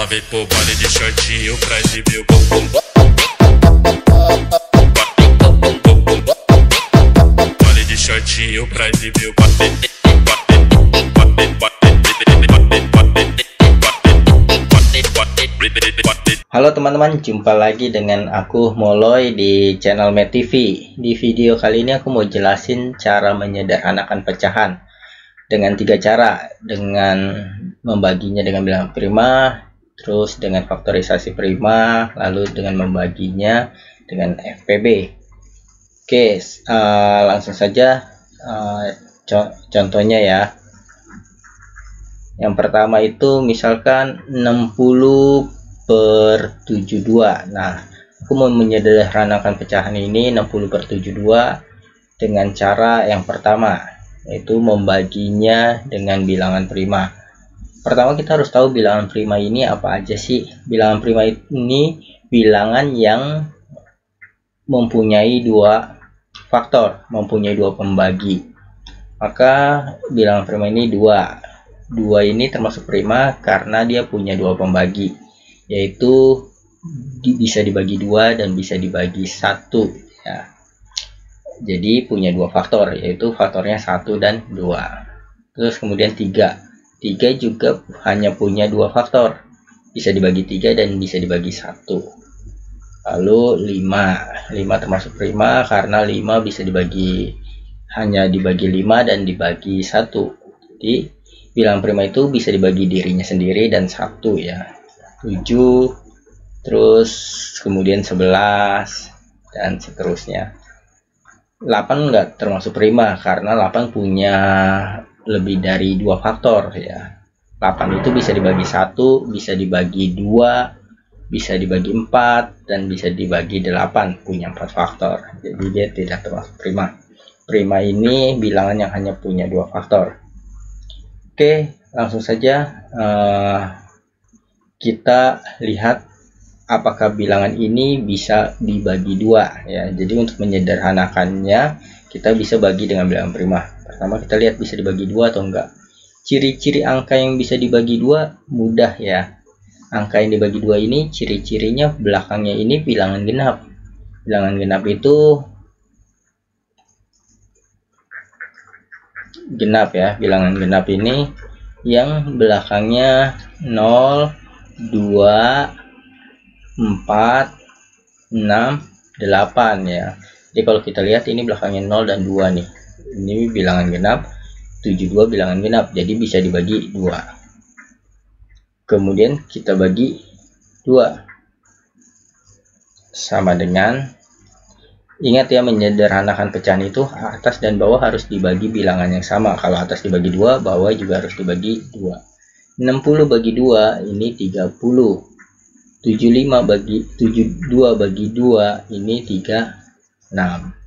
Ela veio pro baile de shortinho pra exibir o bumbum. Baile de shortinho pra exibir o Halo teman-teman, jumpa lagi dengan aku Moloy di channel Med TV. Di video kali ini aku mau jelasin cara menyederhanakan pecahan dengan 3 cara, dengan membaginya dengan bilangan prima, terus dengan faktorisasi prima, lalu dengan membaginya dengan FPB. Oke, langsung saja contohnya ya. Yang pertama itu misalkan 60/72. Nah, aku mau menyederhanakan pecahan ini 60/72 dengan cara yang pertama, yaitu membaginya dengan bilangan prima. Pertama kita harus tahu bilangan prima ini apa aja sih. Bilangan prima ini bilangan yang mempunyai 2 faktor, mempunyai 2 pembagi. Maka bilangan prima ini 2 ini termasuk prima karena dia punya 2 pembagi, yaitu bisa dibagi 2 dan bisa dibagi 1 ya. Jadi punya 2 faktor, yaitu faktornya 1 dan 2. Terus kemudian 3 juga hanya punya 2 faktor, bisa dibagi 3 dan bisa dibagi 1. Lalu 5 termasuk prima karena 5 bisa hanya dibagi 5 dan dibagi 1. Jadi bilangan prima itu bisa dibagi dirinya sendiri dan 1 ya. 7, terus kemudian 11 dan seterusnya. 8 enggak termasuk prima karena 8 punya lebih dari 2 faktor ya. 8 itu bisa dibagi 1, bisa dibagi 2, bisa dibagi 4, dan bisa dibagi 8, punya 4 faktor. Jadi dia tidak termasuk prima. Prima ini bilangan yang hanya punya 2 faktor. Oke, langsung saja kita lihat apakah bilangan ini bisa dibagi 2 ya. Jadi untuk menyederhanakannya kita bisa bagi dengan bilangan prima. Pertama kita lihat bisa dibagi 2 atau enggak. Ciri-ciri angka yang bisa dibagi 2 mudah ya. Angka yang dibagi 2 ini ciri-cirinya belakangnya ini bilangan genap. Bilangan genap itu genap ya. Bilangan genap ini yang belakangnya 0, 2, 4, 6, 8 ya. Jadi kalau kita lihat ini belakangnya 0 dan 2 nih. Ini bilangan genap, 72 bilangan genap. Jadi bisa dibagi 2. Kemudian kita bagi 2. Sama dengan, ingat ya, menyederhanakan pecahan itu atas dan bawah harus dibagi bilangan yang sama. Kalau atas dibagi 2, bawah juga harus dibagi 2. 60 bagi 2 ini 30. 72 bagi 2 ini 36.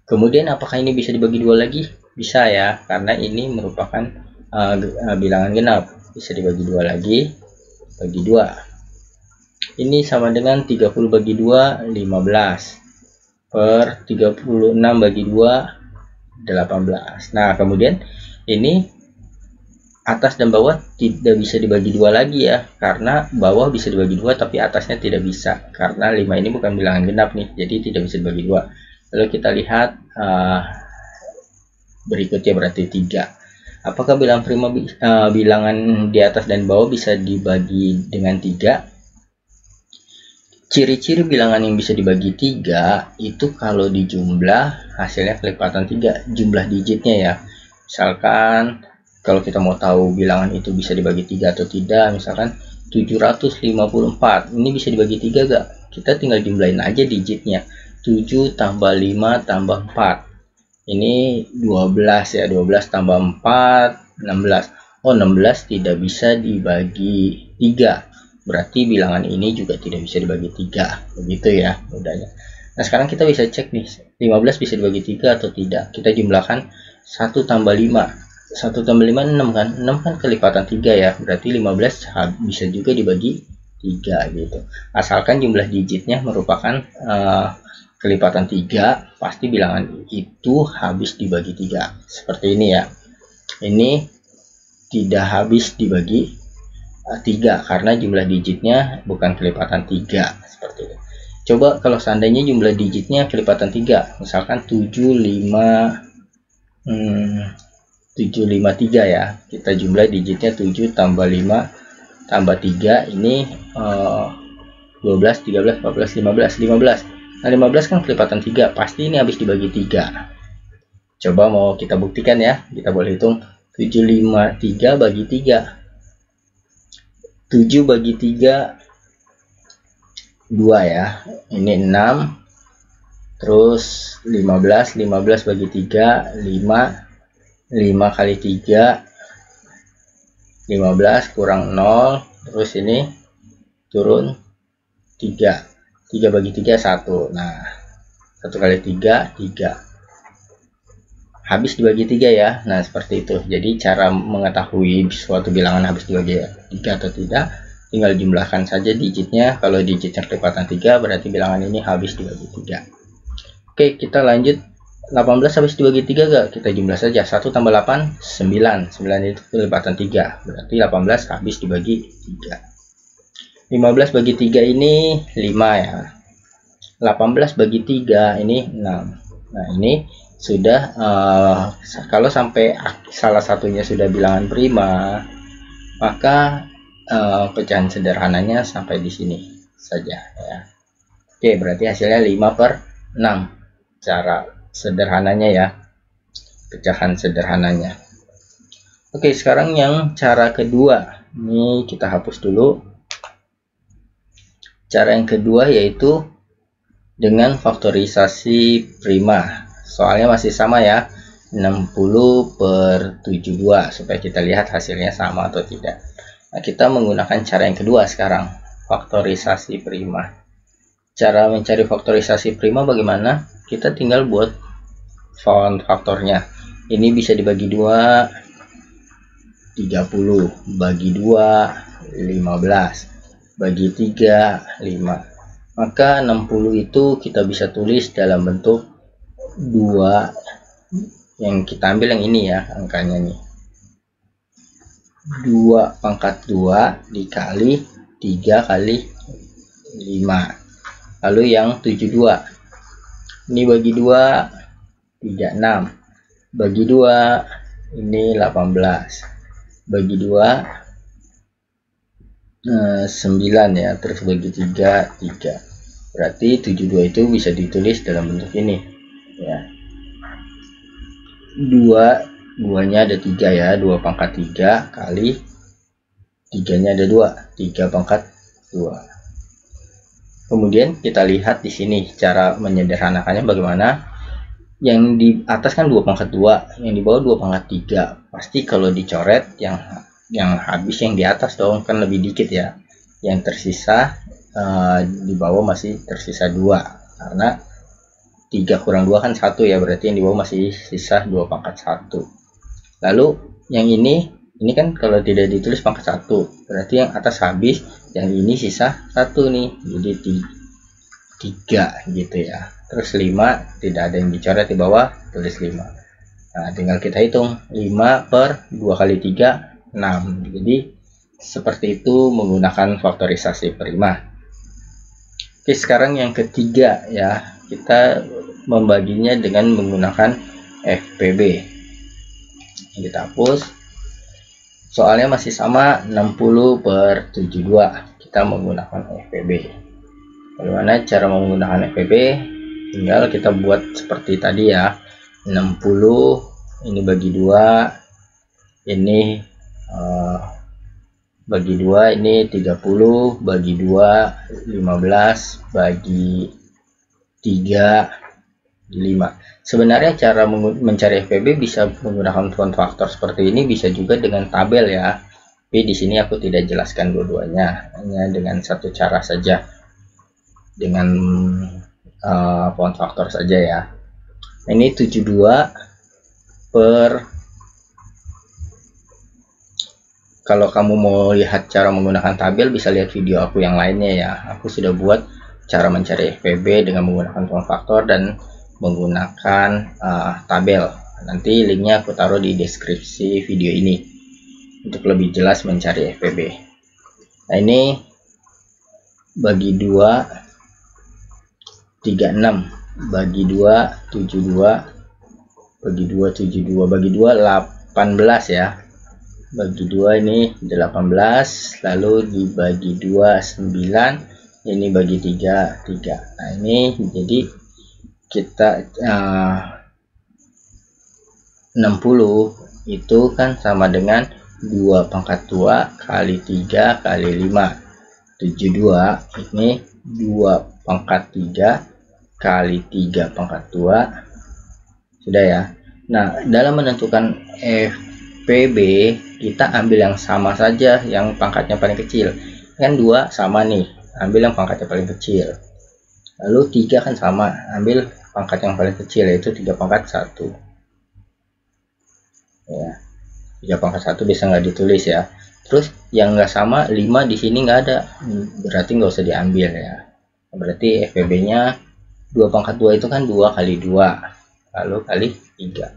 Kemudian apakah ini bisa dibagi 2 lagi? Bisa ya, karena ini merupakan bilangan genap. Bisa dibagi 2 lagi, bagi 2. Ini sama dengan 30 bagi 2, 15. Per 36 bagi 2, 18. Nah, kemudian ini atas dan bawah tidak bisa dibagi 2 lagi ya, karena bawah bisa dibagi 2 tapi atasnya tidak bisa, karena 5 ini bukan bilangan genap nih, jadi tidak bisa dibagi 2. Lalu kita lihat berikutnya berarti 3. Apakah bilangan di atas dan bawah bisa dibagi dengan 3? Ciri-ciri bilangan yang bisa dibagi 3 itu kalau dijumlah hasilnya kelipatan 3, jumlah digitnya ya. Misalkan kalau kita mau tahu bilangan itu bisa dibagi 3 atau tidak, misalkan 754, ini bisa dibagi 3 gak? Kita tinggal jumlahin aja digitnya. 7 tambah 5 tambah 4. Ini 12 ya, 12 tambah 4, 16. Oh, 16 tidak bisa dibagi 3. Berarti bilangan ini juga tidak bisa dibagi 3. Begitu ya mudahnya. Nah, sekarang kita bisa cek nih, 15 bisa dibagi 3 atau tidak. Kita jumlahkan 1 tambah 5. 1 tambah 5, 6 kan? 6 kan kelipatan 3 ya. Berarti 15 bisa juga dibagi 3 gitu. Asalkan jumlah digitnya merupakan kelipatan 3, pasti bilangan itu habis dibagi 3. Seperti ini ya. Ini tidak habis dibagi 3 karena jumlah digitnya bukan kelipatan 3 seperti itu. Coba kalau seandainya jumlah digitnya kelipatan 3, misalkan 753 ya, kita jumlah digitnya 7 tambah 5 tambah 3, ini 12, 13, 14, 15. Nah 15 kan kelipatan 3, pasti ini habis dibagi 3. Coba mau kita buktikan ya, kita boleh hitung 753 bagi 3. 7 bagi 3 2 ya, ini 6, terus 15 bagi 3 5 kali 3 15 kurang 0, terus ini turun 3 bagi 3 1. Nah 1 kali 3 habis dibagi 3 ya. Nah seperti itu. Jadi cara mengetahui suatu bilangan habis dibagi 3 atau tidak, tinggal jumlahkan saja digitnya. Kalau digitnya kelipatan 3 berarti bilangan ini habis dibagi 3. Oke, kita lanjut. 18 habis dibagi 3 gak? Kita jumlah saja. 1 tambah 8 9 itu kelipatan 3, berarti 18 habis dibagi 3. 15 bagi 3 ini 5 ya. 18 bagi 3 ini 6. Nah ini sudah kalau sampai salah satunya sudah bilangan prima, maka pecahan sederhananya sampai di sini saja ya. Oke, berarti hasilnya 5/6 cara sederhananya ya, pecahan sederhananya. Oke, sekarang yang cara kedua ini kita hapus dulu. Cara yang kedua yaitu dengan faktorisasi prima. Soalnya masih sama ya, 60/72, supaya kita lihat hasilnya sama atau tidak. Nah, kita menggunakan cara yang kedua sekarang, faktorisasi prima. Cara mencari faktorisasi prima bagaimana? Kita tinggal buat font faktornya. Ini bisa dibagi 2, 30, bagi 2, 15, bagi 3, 5. Maka 60 itu kita bisa tulis dalam bentuk 2, yang kita ambil yang ini ya, angkanya nih 2/2 dikali 3 kali 5. Lalu yang 72 ini bagi 2 36, bagi 2 ini 18, bagi 2 9 ya, terus bagi 3 3. Berarti 72 itu bisa ditulis dalam bentuk ini ya. 2-nya ada 3 ya, 2/3 kali 3-nya ada 2, 3/2. Kemudian kita lihat di sini cara menyederhanakannya bagaimana. Yang di atas kan 2/2, yang di bawah 2/3. Pasti kalau dicoret yang habis yang di atas dong, kan lebih dikit ya. Yang tersisa di bawah masih tersisa 2, karena 3 kurang 2 kan 1 ya, berarti yang di bawah masih sisa 2/1. Lalu yang ini kan kalau tidak ditulis pangkat 1, berarti yang atas habis, yang ini sisa 1 nih, jadi 3 gitu ya. Terus 5 tidak ada yang dicoret di bawah, tulis 5. Nah tinggal kita hitung, 5/2 kali 3 6. Jadi seperti itu menggunakan faktorisasi prima. Oke, sekarang yang ketiga ya, kita membaginya dengan menggunakan FPB. Kita hapus. Soalnya masih sama, 60/72. Kita menggunakan FPB. Bagaimana cara menggunakan FPB? Tinggal kita buat seperti tadi ya. 60 ini bagi 2, ini bagi 2, ini 30 bagi 2, 15 bagi 3, 5. Sebenarnya cara mencari FPB bisa menggunakan font faktor seperti ini, bisa juga dengan tabel ya. Tapi di sini aku tidak jelaskan dua-duanya, hanya dengan satu cara saja, dengan font faktor saja ya. Ini 72 kalau kamu mau lihat cara menggunakan tabel, bisa lihat video aku yang lainnya ya. Aku sudah buat cara mencari FPB dengan menggunakan font faktor dan menggunakan tabel. Nanti linknya aku taruh di deskripsi video ini untuk lebih jelas mencari FPB. Nah, ini bagi 2 36, bagi 2 72, bagi 2 72, bagi 2 18 ya. Bagi 2 ini 18, lalu dibagi 2 9, ini bagi 3 3. Nah, ini jadi kita 60 itu kan sama dengan 2 pangkat 2 kali 3 kali 5. 72 ini 2 pangkat 3 kali 3 pangkat 2. Sudah ya. Nah, dalam menentukan FPB kita ambil yang sama saja, yang pangkatnya paling kecil. Kan 2 sama nih, ambil yang pangkatnya paling kecil. Lalu 3 kan sama, ambil pangkat yang paling kecil, yaitu 3 pangkat 1. Ya, 3 pangkat 1 bisa nggak ditulis ya. Terus yang nggak sama 5 di sini nggak ada, berarti nggak usah diambil ya. Berarti FPB nya 2 pangkat 2 itu kan 2 kali 2, lalu kali 3,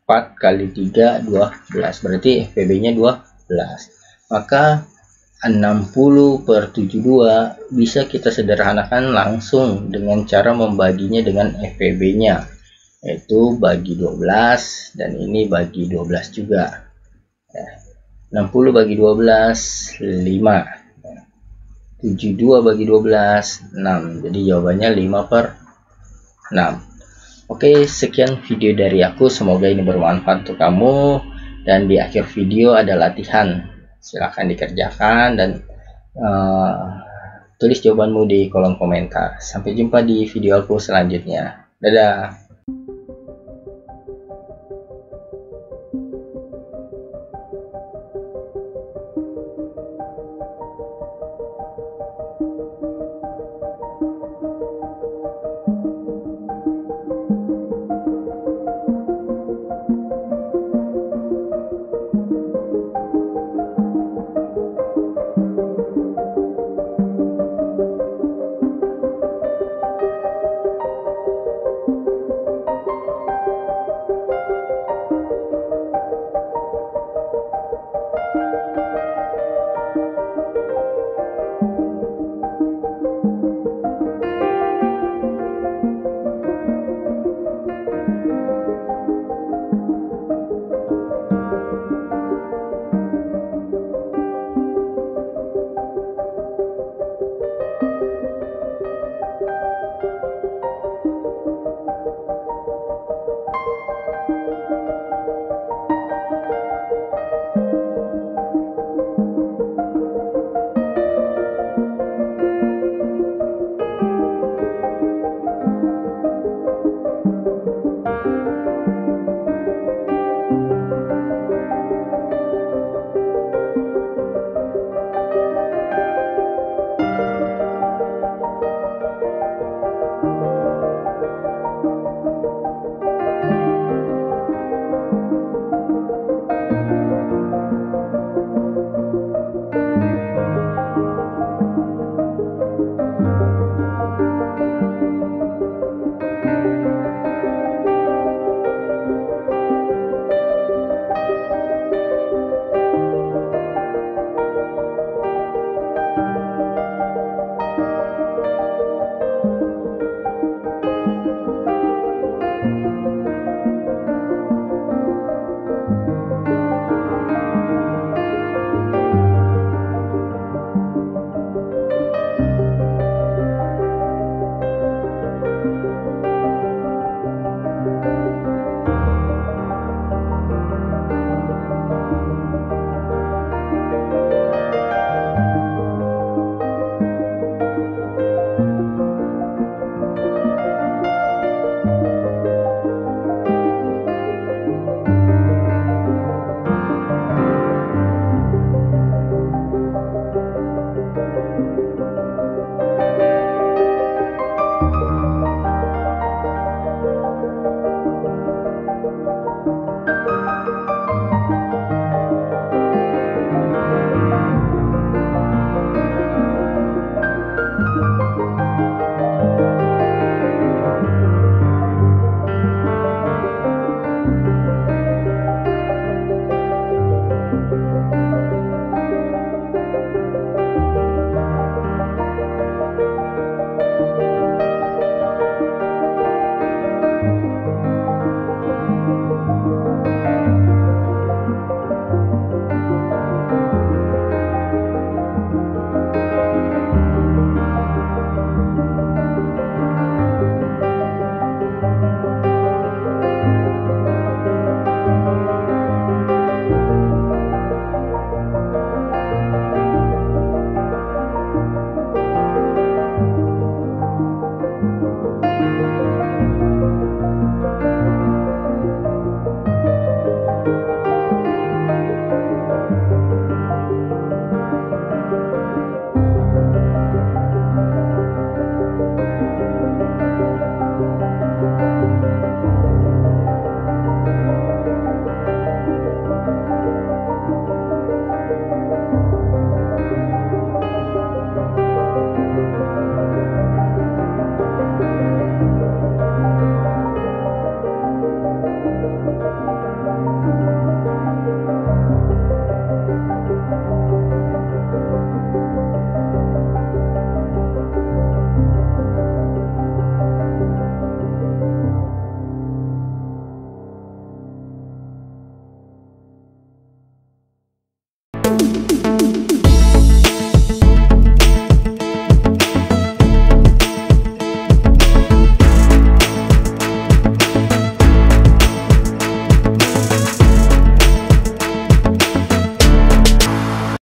4 kali 3 12, berarti FPB nya 12. Maka 60/72 bisa kita sederhanakan langsung dengan cara membaginya dengan FPB nya, yaitu bagi 12, dan ini bagi 12 juga ya. 60 bagi 12 5, 72 bagi 12 6, jadi jawabannya 5/6. Oke, sekian video dari aku, semoga ini bermanfaat untuk kamu. Dan di akhir video ada latihan, silahkan dikerjakan dan tulis jawabanmu di kolom komentar. Sampai jumpa di video aku selanjutnya. Dadah.